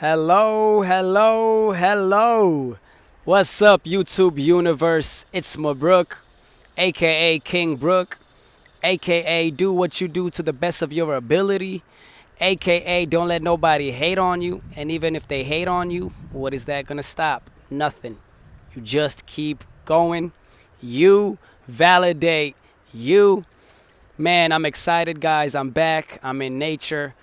Hello, hello, hello. What's up, YouTube universe? It's Mabrook, aka King Brook, aka do what you do to the best of your ability, aka don't let nobody hate on you. And even if they hate on you, what is that gonna stop? Nothing. You just keep going. You validate you. Man, I'm excited, guys. I'm back. I'm in nature.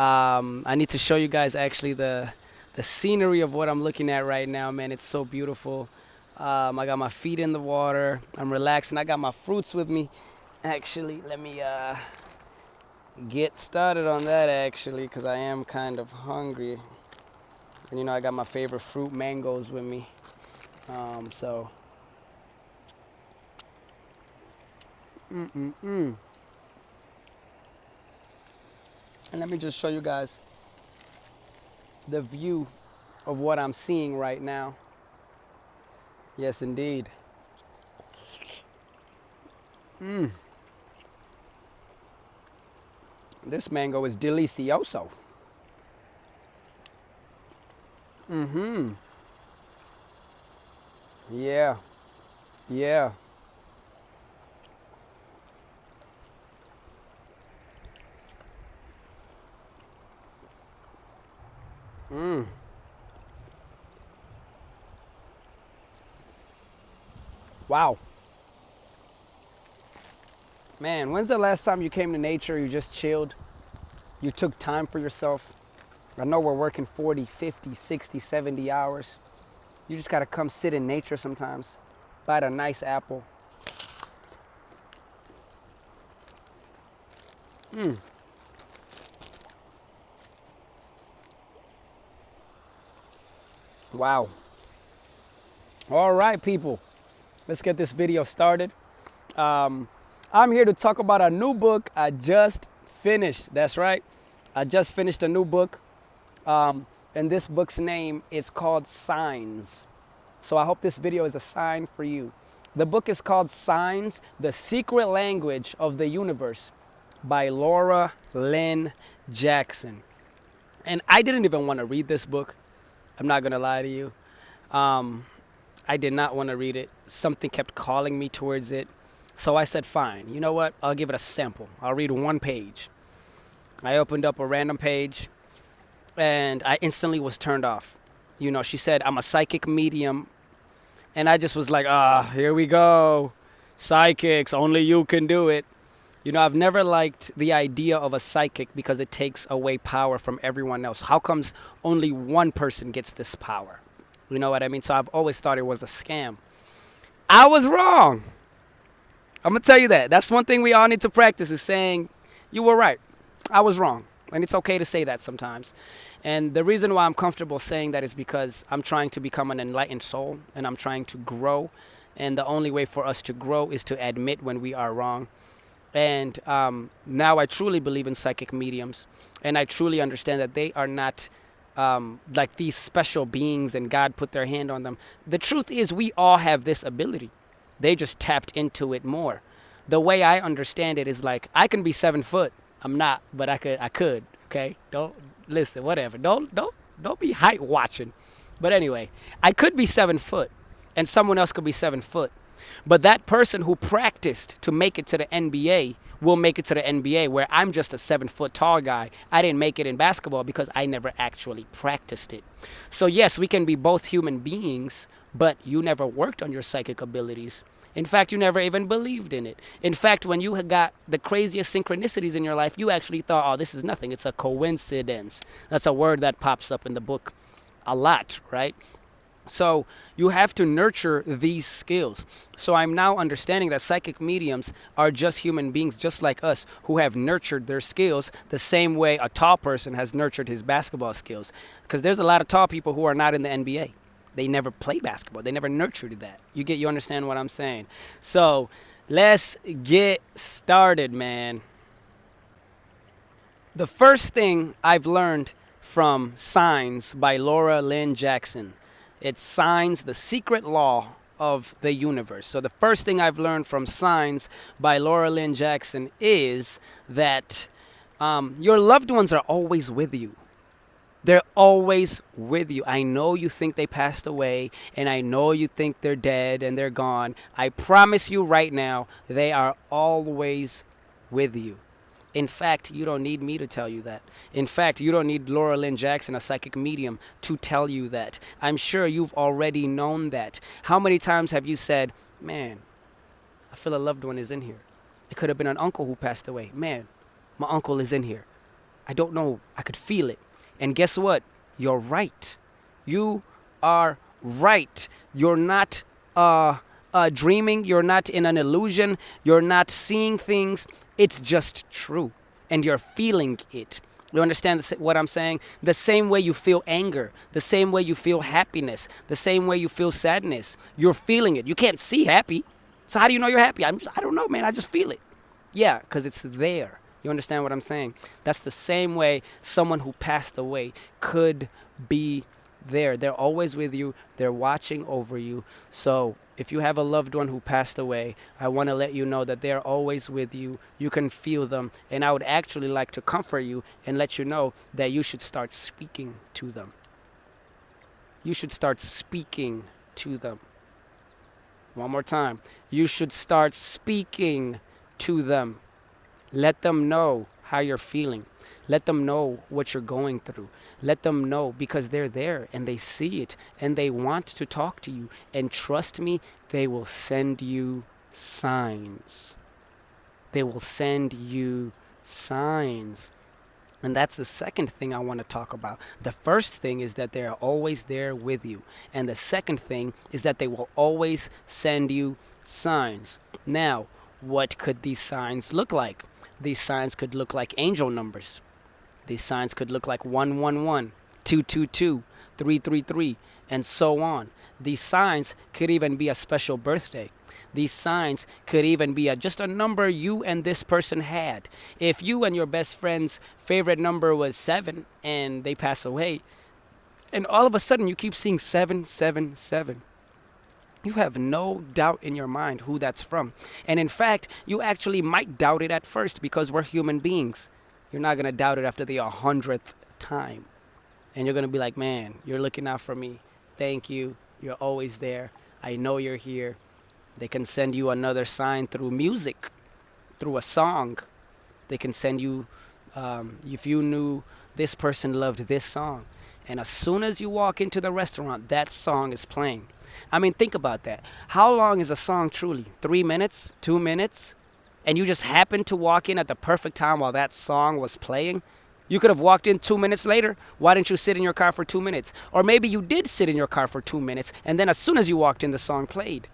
I need to show you guys actually the scenery of what I'm looking at right now, man. It's so beautiful. I got my feet in the water. I'm relaxing. I got my fruits with me. Actually, let me get started on that actually, because I am kind of hungry. And you know, I got my favorite fruit, mangoes, with me. So. And let me just show you guys the view of what I'm seeing right now. Yes, indeed. This mango is delicioso. Yeah. Yeah. Wow. Man, when's the last time you came to nature, you just chilled, you took time for yourself? I know we're working 40, 50, 60, 70 hours. You just gotta come sit in nature sometimes. Bite a nice apple. Wow. All right, people. Let's get this video started. I'm here to talk about a new book I just finished. That's right. I just finished a new book. And this book's name is called Signs. So I hope this video is a sign for you. The book is called Signs, The Secret Language of the Universe by Lynn Jackson. And I didn't even want to read this book. I'm not going to lie to you. I did not want to read it. Something kept calling me towards it. So I said, fine, you know what? I'll give it a sample. I'll read one page. I opened up a random page and I instantly was turned off. You know, she said, I'm a psychic medium. And I just was like, here we go. Psychics, only you can do it. You know, I've never liked the idea of a psychic because it takes away power from everyone else. How comes only one person gets this power? You know what I mean? So I've always thought it was a scam. I was wrong. I'm going to tell you that. That's one thing we all need to practice, is saying, you were right. I was wrong. And it's okay to say that sometimes. And the reason why I'm comfortable saying that is because I'm trying to become an enlightened soul and I'm trying to grow. And the only way for us to grow is to admit when we are wrong. And now I truly believe in psychic mediums. And I truly understand that they are not like these special beings and God put their hand on them. The truth is we all have this ability. They just tapped into it more. The way I understand it is like, I can be 7 foot. I'm not, but I could. Okay, don't listen. Whatever. Don't be height watching. But anyway, I could be 7 foot, and someone else could be 7 foot. But that person who practiced to make it to the NBA will make it to the NBA, where I'm just a 7 foot tall guy. I didn't make it in basketball because I never actually practiced it. So yes, we can be both human beings, but you never worked on your psychic abilities. In fact, you never even believed in it. In fact, when you got the craziest synchronicities in your life, you actually thought, oh, this is nothing. It's a coincidence. That's a word that pops up in the book a lot, right? So you have to nurture these skills. So I'm now understanding that psychic mediums are just human beings just like us who have nurtured their skills the same way a tall person has nurtured his basketball skills. Because there's a lot of tall people who are not in the NBA. They never play basketball. They never nurtured that. You understand what I'm saying? So let's get started, man. The first thing I've learned from Signs by Lynn Jackson. It's Signs, the Secret Law of the Universe. So the first thing I've learned from Signs by Lynn Jackson is that your loved ones are always with you. They're always with you. I know you think they passed away, and I know you think they're dead and they're gone. I promise you right now, they are always with you. In fact, you don't need me to tell you that. In fact, you don't need Laura Lynn Jackson, a psychic medium, to tell you that. I'm sure you've already known that. How many times have you said, man, I feel a loved one is in here? It could have been an uncle who passed away. Man, my uncle is in here. I don't know. I could feel it. And guess what? You're right. You are right. You're not dreaming. You're not in an illusion. You're not seeing things. It's just true. And you're feeling it. You understand what I'm saying? The same way you feel anger, the same way you feel happiness, the same way you feel sadness. You're feeling it. You can't see happy. So how do you know you're happy? I don't know, man. I just feel it. Yeah, because it's there. You understand what I'm saying? That's the same way someone who passed away could be there. They're always with you. They're watching over you. So if you have a loved one who passed away, I want to let you know that they're always with you. You can feel them. And I would actually like to comfort you and let you know that you should start speaking to them. You should start speaking to them. One more time. You should start speaking to them. Let them know how you're feeling. Let them know what you're going through. Let them know, because they're there and they see it and they want to talk to you. And trust me, they will send you signs. They will send you signs. And that's the second thing I want to talk about. The first thing is that they're always there with you. And the second thing is that they will always send you signs. Now, what could these signs look like? These signs could look like angel numbers. These signs could look like 111, 222, 333, and so on. These signs could even be a special birthday. These signs could even be just a number you and this person had. If you and your best friend's favorite number was 7 and they pass away, and all of a sudden you keep seeing 777, you have no doubt in your mind who that's from. And in fact, you actually might doubt it at first because we're human beings. You're not going to doubt it after the 100th time. And you're going to be like, man, you're looking out for me. Thank you. You're always there. I know you're here. They can send you another sign through music, through a song. They can send you, if you knew this person loved this song. And as soon as you walk into the restaurant, that song is playing. I mean, think about that. How long is a song truly? 3 minutes? 2 minutes? And you just happened to walk in at the perfect time while that song was playing? You could have walked in 2 minutes later. Why didn't you sit in your car for 2 minutes? Or maybe you did sit in your car for 2 minutes, and then as soon as you walked in, the song played.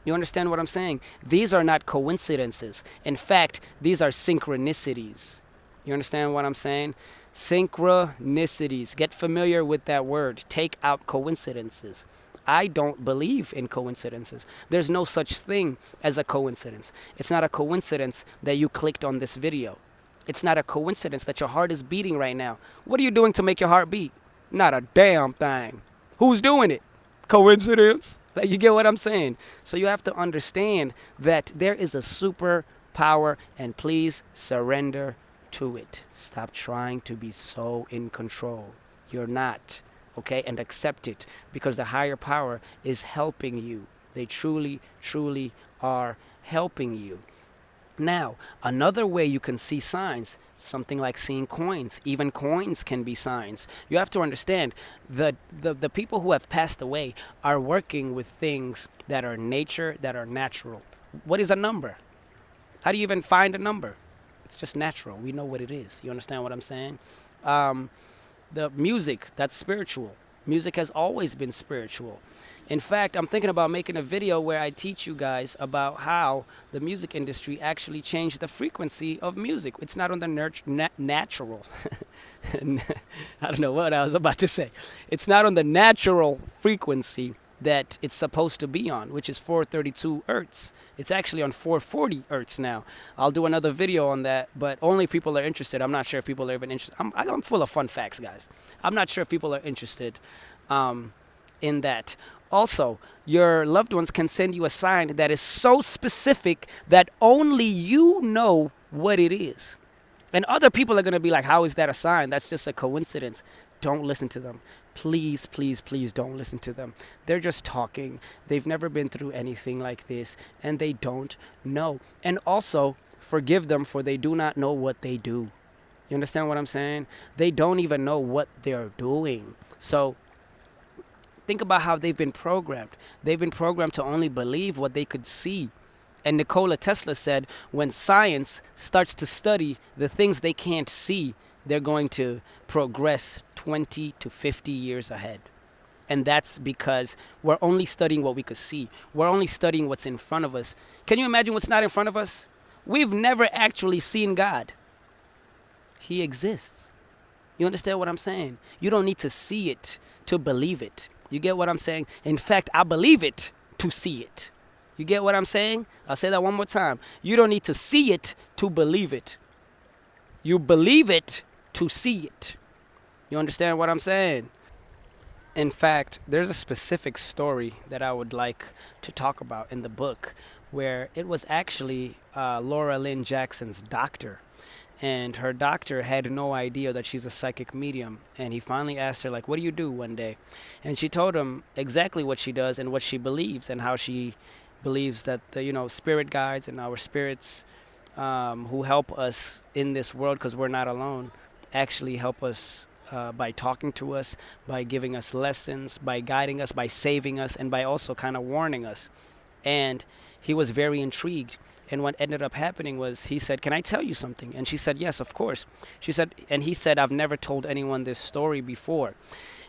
You understand what I'm saying? These are not coincidences. In fact, these are synchronicities. You understand what I'm saying? Synchronicities. Get familiar with that word. Take out coincidences. I don't believe in coincidences. There's no such thing as a coincidence. It's not a coincidence that you clicked on this video. It's not a coincidence that your heart is beating right now. What are you doing to make your heart beat? Not a damn thing. Who's doing it? Coincidence? Like, you get what I'm saying? So you have to understand that there is a superpower, and please surrender to it. Stop trying to be so in control. You're not. Okay, and accept it, because the higher power is helping you. They truly, truly are helping you. Now, another way you can see signs, something like seeing coins. Even coins can be signs. You have to understand that the people who have passed away are working with things that are nature, that are natural. What is a number? How do you even find a number? It's just natural. We know what it is. You understand what I'm saying? The music, that's spiritual. Music has always been spiritual. In fact, I'm thinking about making a video where I teach you guys about how the music industry actually changed the frequency of music. It's not on the natural. I don't know what I was about to say. It's not on the natural frequency that it's supposed to be on, which is 432 Hertz. It's actually on 440 Hertz now. I'll do another video on that, but only if people are interested. I'm not sure if people are even interested. I'm full of fun facts, guys. I'm not sure if people are interested in that. Also, your loved ones can send you a sign that is so specific that only you know what it is. And other people are going to be like, how is that a sign? That's just a coincidence. Don't listen to them. Please, please, please don't listen to them. They're just talking. They've never been through anything like this, and they don't know. And also, forgive them, for they do not know what they do. You understand what I'm saying? They don't even know what they're doing. So think about how they've been programmed. They've been programmed to only believe what they could see. And Nikola Tesla said, when science starts to study the things they can't see, they're going to progress 20 to 50 years ahead. And that's because we're only studying what we could see. We're only studying what's in front of us. Can you imagine what's not in front of us? We've never actually seen God. He exists. You understand what I'm saying? You don't need to see it to believe it. You get what I'm saying? In fact, I believe it to see it. You get what I'm saying? I'll say that one more time. You don't need to see it to believe it. You believe it to see it. You understand what I'm saying? In fact, there's a specific story that I would like to talk about in the book, where it was actually Laura Lynn Jackson's doctor. And her doctor had no idea that she's a psychic medium. And he finally asked her, like, what do you do one day? And she told him exactly what she does and what she believes, and how she believes that the spirit guides and our spirits who help us in this world, because we're not alone, actually help us by talking to us, by giving us lessons, by guiding us, by saving us, and by also kind of warning us. And he was very intrigued. And what ended up happening was, he said, can I tell you something? And she said, yes, of course. She said, and he said, I've never told anyone this story before.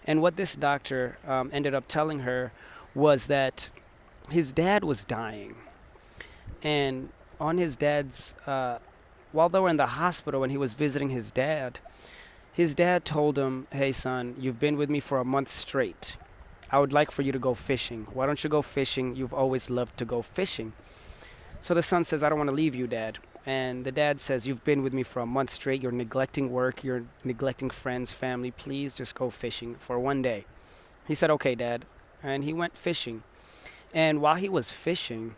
And what this doctor ended up telling her was that his dad was dying. And on his dad's, while they were in the hospital and he was visiting his dad told him, hey, son, you've been with me for a month straight. I would like for you to go fishing. Why don't you go fishing? You've always loved to go fishing. So the son says, I don't want to leave you, Dad. And the dad says, you've been with me for a month straight. You're neglecting work. You're neglecting friends, family. Please just go fishing for one day. He said, okay, Dad. And he went fishing. And while he was fishing,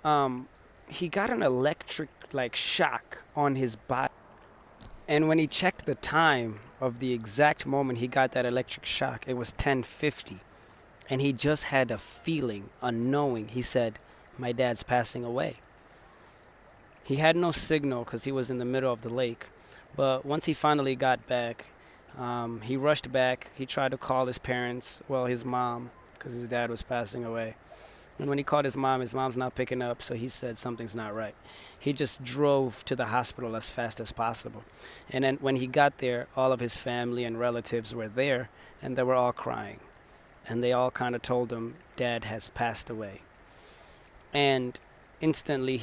he got an electric shock on his body. And when he checked the time of the exact moment he got that electric shock, it was 10:50. And he just had a feeling, a knowing. He said, my dad's passing away. He had no signal because he was in the middle of the lake. But once he finally got back, he rushed back. He tried to call his parents, his mom, because his dad was passing away. And when he called his mom's not picking up, so he said something's not right. He just drove to the hospital as fast as possible. And then when he got there, all of his family and relatives were there, and they were all crying. And they all kind of told him, Dad has passed away. And instantly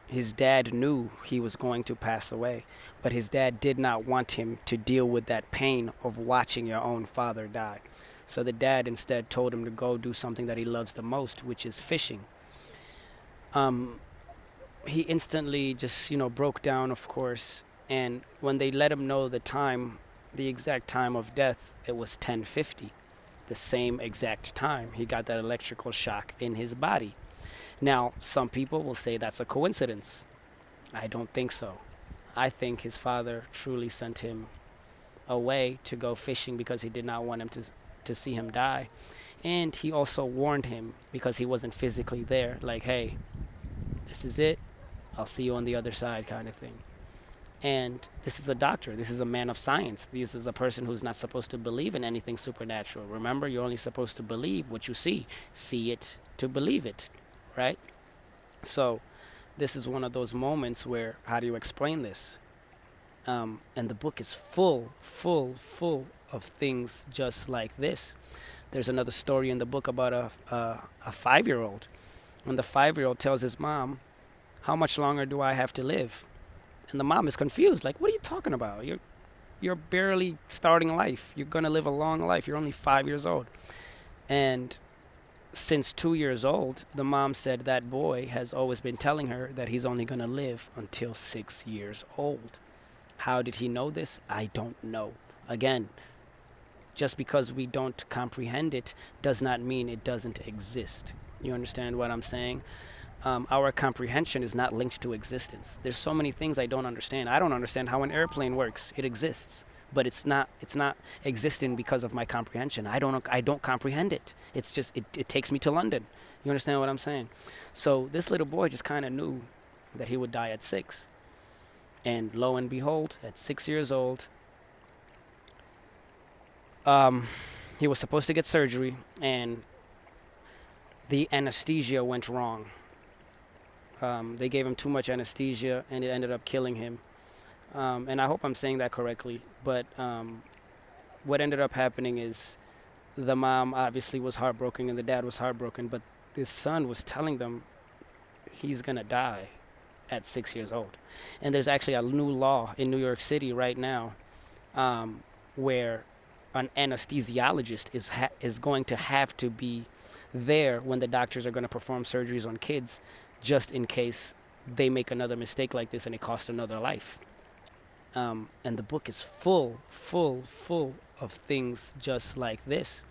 his dad knew he was going to pass away. But his dad did not want him to deal with that pain of watching your own father die. So the dad instead told him to go do something that he loves the most, which is fishing. He instantly just, broke down, of course. And when they let him know the exact time of death, it was 10:50. The same exact time he got that electrical shock in his body. Now, some people will say that's a coincidence. I don't think so. I think his father truly sent him away to go fishing because he did not want him to see him die. And he also warned him, because he wasn't physically there, like, hey, this is it. I'll see you on the other side, kind of thing. And this is a doctor. This is a man of science. This is a person who's not supposed to believe in anything supernatural. Remember, you're only supposed to believe what you see. See it to believe it, right? So this is one of those moments where, how do you explain this? And the book is full of things just like this. There's another story in the book about a 5-year-old. When the 5-year-old tells his mom, how much longer do I have to live? And the mom is confused, like, what are you talking about? You're barely starting life. You're going to live a long life. You're only 5 years old. And since 2 years old, the mom said that boy has always been telling her that he's only going to live until 6 years old. How did he know this? I don't know. Again, just because we don't comprehend it does not mean it doesn't exist. You understand what I'm saying? Our comprehension is not linked to existence. There's so many things I don't understand. I don't understand how an airplane works. It exists. but it's not existing because of my comprehension. I don't comprehend it. It's just it takes me to London. You understand what I'm saying? So this little boy just kind of knew that he would die at 6. And lo and behold, at 6 years old, he was supposed to get surgery, and the anesthesia went wrong. They gave him too much anesthesia, and it ended up killing him. And I hope I'm saying that correctly. But what ended up happening is the mom obviously was heartbroken, and the dad was heartbroken. But this son was telling them he's going to die at 6 years old. And there's actually a new law in New York City right now where an anesthesiologist is going to have to be there when the doctors are going to perform surgeries on kids, just in case they make another mistake like this and it costs another life. And the book is full of things just like this.